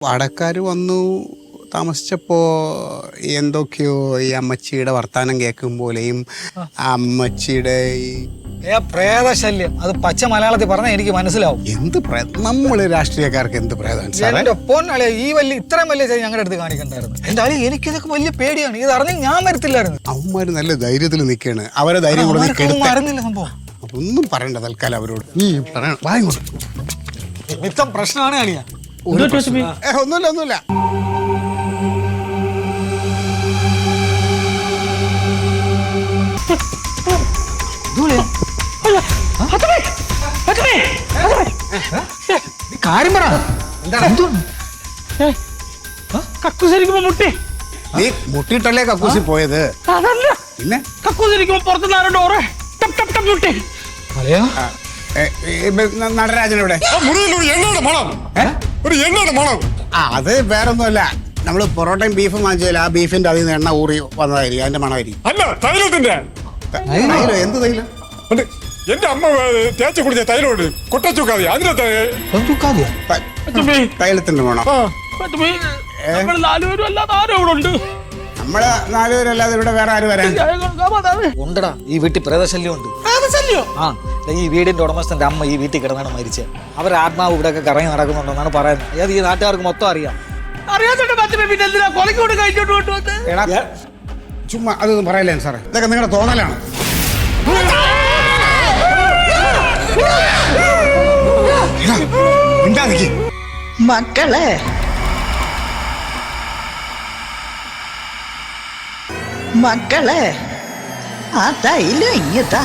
വാടകക്കാര് വന്നു താമസിച്ചപ്പോൾ എന്തൊക്കെയോ ഈ അമ്മച്ചിയുടെ വർത്താനം കേൾക്കും പോലെയും അമ്മച്ചിയുടെ പ്രേതശല്യം അത് പച്ച മലയാളത്തിൽ പറഞ്ഞാൽ എനിക്ക് മനസ്സിലാവും. എന്ത് നമ്മള് രാഷ്ട്രീയക്കാർക്ക് എന്ത് പ്രേതം ഈ വലിയ ഇത്രയും വലിയ ഞങ്ങളുടെ അടുത്ത് കാണിക്കണ്ടായിരുന്നു. എന്റെ അളി എനിക്കിതൊക്കെ വലിയ പേടിയാണ്. ഇത് അറിഞ്ഞ് ഞാൻ വരത്തില്ലായിരുന്നു. അവന്മാര് നല്ല ധൈര്യത്തിൽ നിൽക്കാണ്. അവരെ ധൈര്യം അറിഞ്ഞില്ല സംഭവം. ഒന്നും പറയണ്ട തൽക്കാലം അവരോട്. മിത്തം പ്രശ്നമാണ് കാണിയാ. ഒന്നുമില്ല കാര്യം പറ. കക്കൂസിരിക്കുമ്പോ മുട്ടി. നീ മുട്ടിയിട്ടല്ലേ കക്കൂസി പോയത്? അതല്ല, പിന്നെ കക്കൂസിരിക്കുമ്പോ പുറത്തുനിന്ന് ഡോറ് ടപ് ടപ് ടപ് മുട്ടി. നടരാജനെവിടെ? അത് വേറൊന്നുമല്ല, നമ്മള് പൊറോട്ടയും ബീഫും വാങ്ങിച്ചാൽ ആ ബീഫിന്റെ അതിൽ നിന്ന് എണ്ണ ഊറി വന്നതായിരിക്കും. അതിന്റെ മണമായിരിക്കും. അല്ല, തൈലത്തിന്റെ. എന്ത് തൈലം? എന്റെ അമ്മ തേച്ച് കുടിച്ച തൈലോട് കൊട്ടച്ചുക്കാതി. തൈലത്തിന്റെ മണം. നമ്മള് 4 പേരല്ലാതെ ഇവിടെ വേറെ ആര് വരാൻ? ഉണ്ടടാ, ഈ വീട്ടിൽ പ്രേതശല്യം ഉണ്ട്. ഈ വീടിന്റെ ഉടമസ്ഥന്റെ അമ്മ ഈ വീട്ടിൽ കിടന്നാണ് മരിച്ചത്. അവർ ആത്മാവ് ഇവിടെ ഒക്കെ കറങ്ങി നടക്കുന്നുണ്ടെന്നാണ് പറയുന്നത്. അത് ഈ നാട്ടുകാർക്ക് മൊത്തം അറിയാം. ചുമ്മാ അതൊന്നും പറയല്ലേ സാറേ, ഇതൊക്കെ നിങ്ങളുടെ തോന്നലാണ്. മക്കളെ ആ തൈലം ഇങ്ങത്താ.